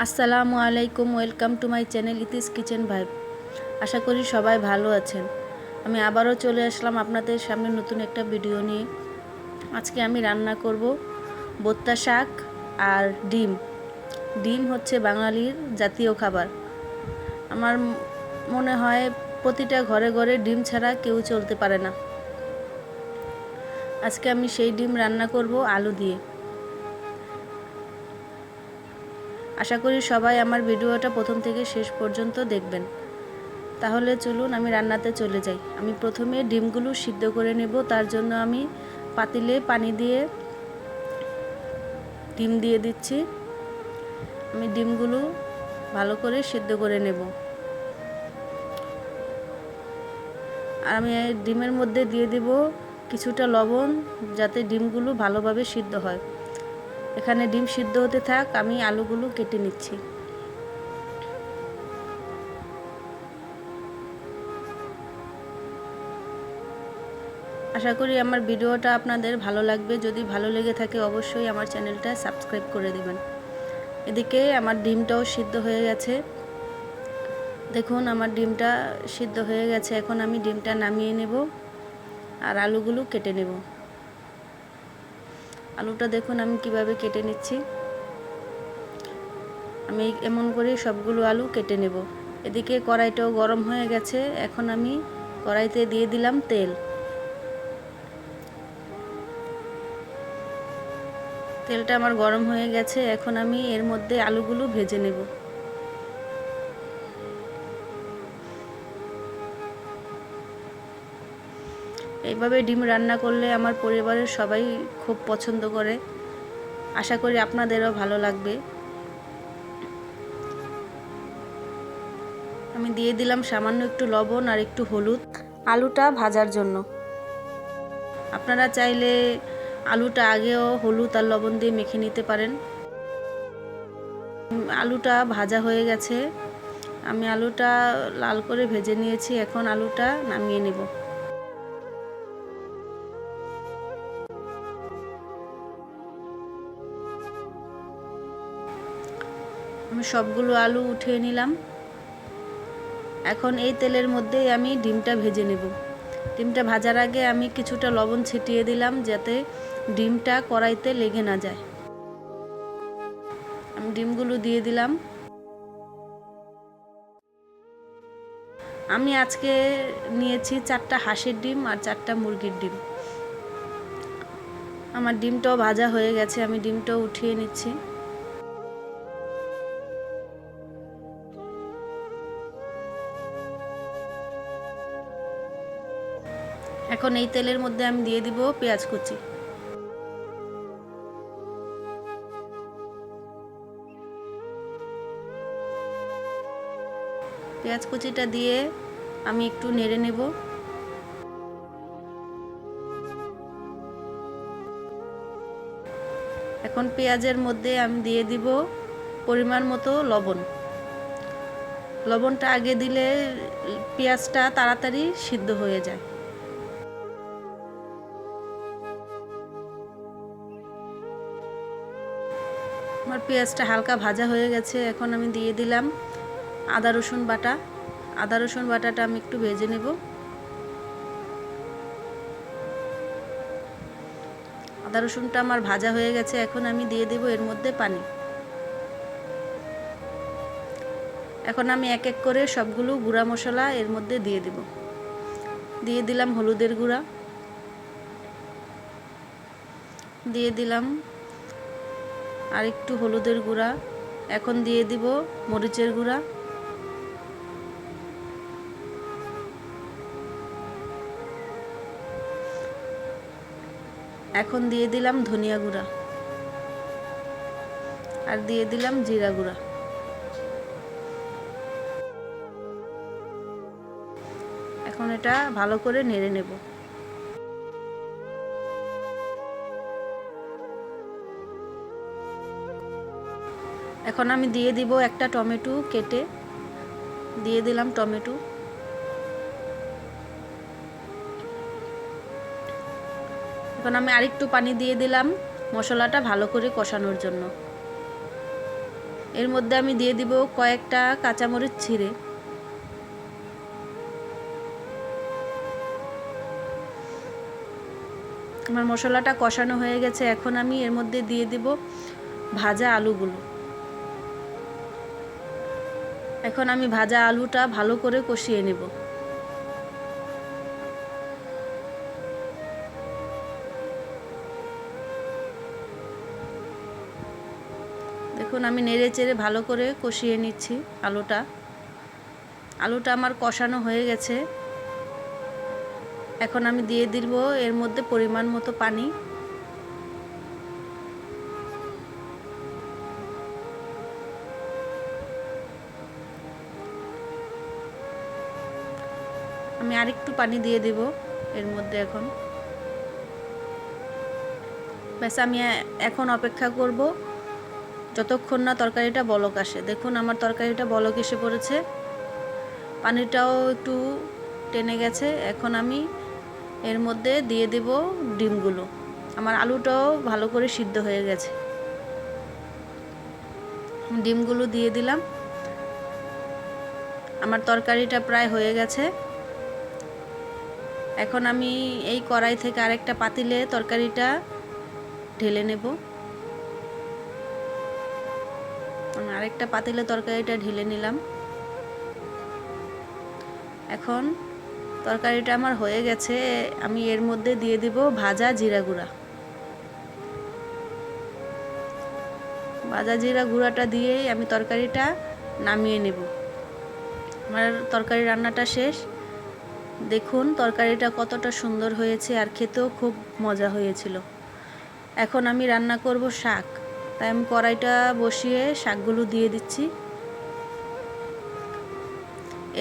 আসসালামু আলাইকুম, welcome to my channel Iti's Kitchen Vibe. আশা করি সবাই ভালো আছেন। আমি আবারও চলে আসলাম আপনাদের সামনে নতুন একটা ভিডিও নিয়ে। আজকে আমি রান্না করব ভর্তা শাক আর ডিম। ডিম হচ্ছে বাঙালির জাতীয় খাবার। আমার মনে হয় প্রতিটা ঘরে ঘরে ডিম ছাড়া কেউ চলতে পারে না। আজকে আমি সেই ডিম রান্না করব আলু দিয়ে। আশা করি সবাই আমার ভিডিওটা প্রথম থেকে শেষ পর্যন্ত দেখবেন। তাহলে চলুন আমি রান্নাতে চলে যাই। আমি প্রথমে ডিমগুলো সিদ্ধ করে নেব। তার জন্য আমি পাতিলে পানি দিয়ে ডিম দিয়ে দিচ্ছি। আমি ডিমগুলো ভালো করে সিদ্ধ করে নেব। আর আমি ডিমের মধ্যে দিয়ে দেব কিছুটা লবণ, যাতে ডিমগুলো ভালোভাবে সিদ্ধ হয়। এখানে ডিম সিদ্ধ হতে থাক, আমি আলুগুলো কেটে নিচ্ছি। আশা করি আমার ভিডিওটা আপনাদের ভালো লাগবে। যদি ভালো লেগে থাকে অবশ্যই আমার চ্যানেলটা সাবস্ক্রাইব করে দেবেন। এদিকে আমার ডিমটাও সিদ্ধ হয়ে গেছে। দেখুন আমার ডিমটা সিদ্ধ হয়ে গেছে। এখন আমি ডিমটা নামিয়ে নেব আর আলুগুলো কেটে নেব। আলুটা দেখুন আমি কিভাবে কেটে নিচ্ছি। আমি এমন করে সবগুলো আলু কেটে নেব। এদিকে কড়াইটাও গরম হয়ে গেছে। এখন আমি কড়াইতে দিয়ে দিলাম তেল। তেলটা আমার গরম হয়ে গেছে। এখন আমি এর মধ্যে আলুগুলো ভেজে নেব। এইভাবে ডিম রান্না করলে আমার পরিবারের সবাই খুব পছন্দ করে। আশা করি আপনাদেরও ভালো লাগবে। আমি দিয়ে দিলাম সামান্য একটু লবণ আর একটু হলুদ আলুটা ভাজার জন্য। আপনারা চাইলে আলুটা আগেও হলুদ আর লবণ দিয়ে মেখে নিতে পারেন। আলুটা ভাজা হয়ে গেছে। আমি আলুটা লাল করে ভেজে নিয়েছি। এখন আলুটা নামিয়ে নেব। আমি সবগুলো আলু উঠিয়ে নিলাম। এখন এই তেলের মধ্যেই আমি ডিমটা ভেজে নেব। ডিমটা ভাজার আগে আমি কিছুটা লবণ ছিটিয়ে দিলাম, যাতে ডিমটা কড়াইতে লেগে না যায়। আমি ডিমগুলো দিয়ে দিলাম। আমি আজকে নিয়েছি 4টা হাঁসের ডিম আর 4টা মুরগির ডিম। আমার ডিমটাও ভাজা হয়ে গেছে। আমি ডিমটাও উঠিয়ে নিচ্ছি। এখন এই তেলের মধ্যে আমি দিয়ে দিব পেঁয়াজ কুচি। পেঁয়াজ কুচিটা দিয়ে আমি একটু নেড়ে নেব। এখন পেঁয়াজের মধ্যে আমি দিয়ে দিব পরিমাণ মতো লবণ। লবণটা আগে দিলে পেঁয়াজটা তাড়াতাড়ি সিদ্ধ হয়ে যায়। আমার পেঁয়াজটা হালকা ভাজা হয়ে গেছে। এখন আমি দিয়ে দিলাম আদা রসুন বাটা। আদা রসুন বাটাটা আমি একটু ভেজে নেব। আদা রসুনটা আমার ভাজা হয়ে গেছে। এখন আমি দিয়ে দেব এর মধ্যে পানি। এখন আমি এক এক করে সবগুলো গুঁড়া মশলা এর মধ্যে দিয়ে দেব। দিয়ে দিলাম হলুদের গুঁড়া, দিয়ে দিলাম আর একটু হলুদের গুঁড়া। এখন দিয়ে দিব মরিচের গুঁড়া, এখন দিয়ে দিলাম ধনিয়া গুঁড়া আর দিয়ে দিলাম জিরা গুঁড়া। এখন এটা ভালো করে নেড়ে নেব। এখন আমি দিয়ে দিব একটা টমেটো কেটে, দিয়ে দিলাম টমেটো। এখন আমি আরেকটু পানি দিয়ে দিলাম মশলাটা ভালো করে কষানোর জন্য। এর মধ্যে আমি দিয়ে দিব কয়েকটা কাঁচামরিচ ছিঁড়ে। আমার মশলাটা কষানো হয়ে গেছে। এখন আমি এর মধ্যে দিয়ে দিব ভাজা আলুগুলো। এখন আমি ভাজা আলুটা ভালো করে কষিয়ে নেব। দেখুন আমি নেড়ে চেড়ে ভালো করে কষিয়ে নিচ্ছি আলুটা। আলুটা আমার কষানো হয়ে গেছে। এখন আমি দিয়ে দিব এর মধ্যে পরিমাণ মতো পানি। আমি আরেকটু পানি দিয়ে দিব এর মধ্যে। এখন ব্যাস আমি এখন অপেক্ষা করব যতক্ষণ না তরকারিটা বলক আসে। দেখুন আমার তরকারিটা বলক এসে পড়েছে, পানিটাও একটু টেনে গেছে। এখন আমি এর মধ্যে দিয়ে দেব ডিমগুলো। আমার আলুটাও ভালো করে সিদ্ধ হয়ে গেছে। ডিমগুলো দিয়ে দিলাম। আমার তরকারিটা প্রায় হয়ে গেছে। এখন আমি এই কড়াই থেকে আরেকটা পাতিলে তরকারিটা ঢেলে নেব। আমি আরেকটা পাতিলে তরকারিটা ঢেলে নিলাম। এখন তরকারিটা আমার হয়ে গেছে। আমি এর মধ্যে দিয়ে দিব ভাজা জিরা গুঁড়া। ভাজা জিরা গুঁড়াটা দিয়েই আমি তরকারিটা নামিয়ে নেব। আমার তরকারি রান্নাটা শেষ। দেখুন তরকারিটা কতটা সুন্দর হয়েছে আর খেতেও খুব মজা হয়েছিল। এখন আমি রান্না করব শাক, তাই আমি কড়াইটা বসিয়ে শাকগুলো দিয়ে দিচ্ছি।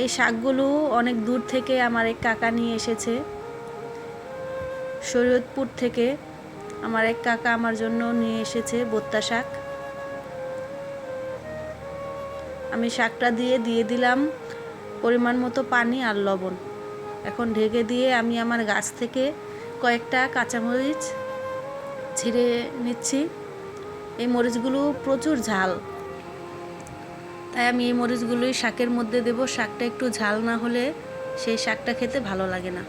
এই শাকগুলো অনেক দূর থেকে আমার এক কাকা নিয়ে এসেছে, শরীয়তপুর থেকে। আমার এক কাকা আমার জন্য নিয়ে এসেছে বোত্তা শাক। আমি শাকটা দিয়ে দিলাম পরিমাণ মতো পানি আর লবণ। এখন ঢেকে দিয়ে আমি আমার গাছ থেকে কয়েকটা কাঁচামরিচ ছিঁড়ে নিচ্ছি। এই মরিচগুলো প্রচুর ঝাল, তাই আমি এই মরিচগুলোই শাকের মধ্যে দেব। শাকটা একটু ঝাল না হলে সেই শাকটা খেতে ভালো লাগে না।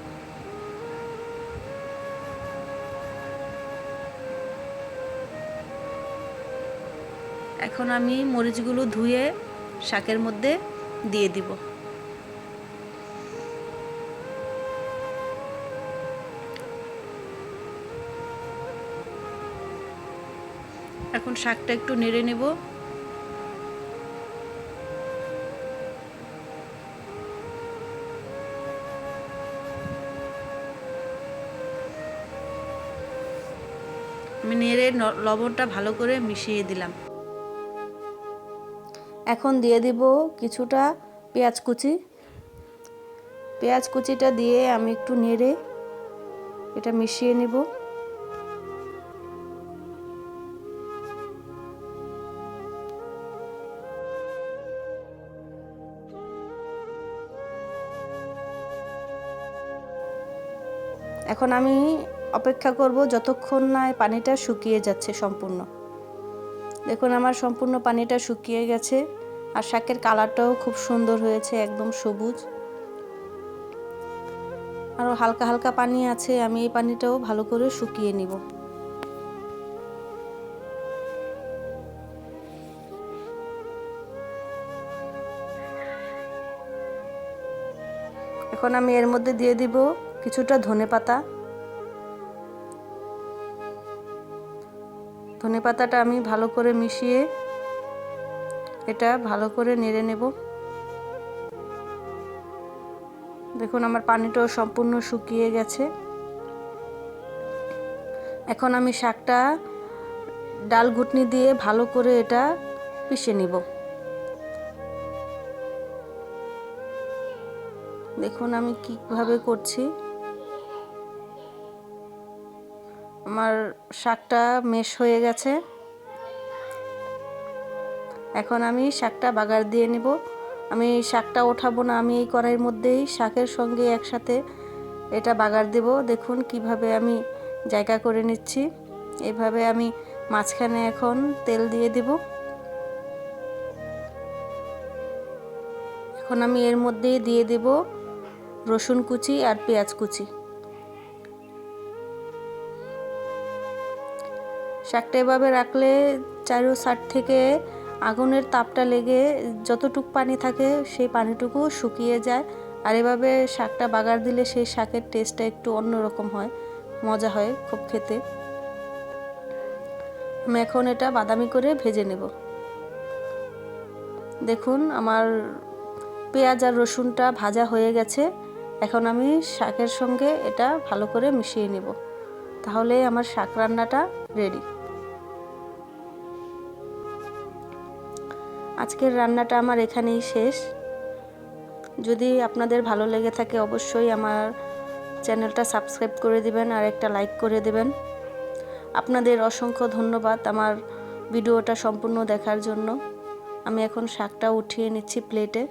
এখন আমি মরিচগুলো ধুয়ে শাকের মধ্যে দিয়ে দিব। এখন শাকটা একটু নেড়ে নেব। আমি নেড়ে লবণটা ভালো করে মিশিয়ে দিলাম। এখন দিয়ে দিব কিছুটা পেঁয়াজ কুচি। পেঁয়াজ কুচিটা দিয়ে আমি একটু নেড়ে এটা মিশিয়ে নেব। এখন আমি অপেক্ষা করব যতক্ষণ না পানিটা শুকিয়ে যাচ্ছে সম্পূর্ণ। দেখুন আমার সম্পূর্ণ পানিটা শুকিয়ে গেছে আর শাকের কালারটাও খুব সুন্দর হয়েছে, একদম সবুজ। আরও হালকা হালকা পানি আছে, আমি এই পানিটাও ভালো করে শুকিয়ে নিব। এখন আমি এর মধ্যে দিয়ে দিব কিছুটা ধনেপাতা। ধনেপাতাটা আমি ভালো করে মিশিয়ে এটা ভালো করে নেড়ে নেব। দেখুন আমার পানিটাও সম্পূর্ণ শুকিয়ে গেছে। এখন আমি শাকটা ডাল ঘুটনি দিয়ে ভালো করে এটা পিষে নিব। দেখুন আমি কিভাবে করছি। আমার শাকটা মেশ হয়ে গেছে। এখন আমি শাকটা বাগার দিয়ে নেব। আমি শাকটা ওঠাবো না, আমি এই কড়াইয়ের মধ্যেই শাকের সঙ্গে একসাথে এটা বাগার দেব। দেখুন কিভাবে আমি জায়গা করে নিচ্ছি। এইভাবে আমি মাঝখানে এখন তেল দিয়ে দেব। এখন আমি এর মধ্যে দিয়ে দেব রসুন কুচি আর পেঁয়াজ কুচি। শাকটা এভাবে রাখলে চারো সাইড থেকে আগুনের তাপটা লেগে যতটুকু পানি থাকে সেই পানিটুকু শুকিয়ে যায়। আর এভাবে শাকটা বাগার দিলে সেই শাকের টেস্টটা একটু অন্যরকম হয়, মজা হয় খুব খেতে। আমি এখন এটা বাদামি করে ভেজে নেব। দেখুন আমার পেঁয়াজ আর রসুনটা ভাজা হয়ে গেছে। এখন আমি শাকের সঙ্গে এটা ভালো করে মিশিয়ে নেব, তাহলে আমার শাক রান্নাটা রেডি। আজকের রান্নাটা আমার এখানেই শেষ। যদি আপনাদের ভালো লেগে থাকে অবশ্যই আমার চ্যানেলটা সাবস্ক্রাইব করে দিবেন আর একটা লাইক করে দেবেন। আপনাদের অসংখ্য ধন্যবাদ আমার ভিডিওটা সম্পূর্ণ দেখার জন্য। আমি এখন শাকটা উঠিয়ে নিচ্ছি প্লেটে।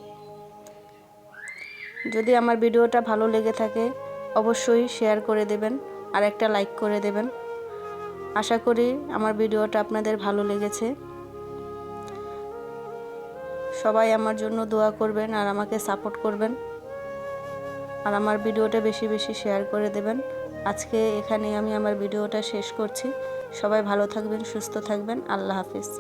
যদি আমার ভিডিওটা ভালো লেগে থাকে অবশ্যই শেয়ার করে দেবেন আর একটা লাইক করে দেবেন। আশা করি আমার ভিডিওটা আপনাদের ভালো লেগেছে। সবাই আমার জন্য দোয়া করবেন আর আমাকে সাপোর্ট করবেন, আর আমার ভিডিওটা বেশি বেশি শেয়ার করে দেবেন। আজকে এখানে আমি আমার ভিডিওটা শেষ করছি। সবাই ভালো থাকবেন, সুস্থ থাকবেন। আল্লাহ হাফেজ।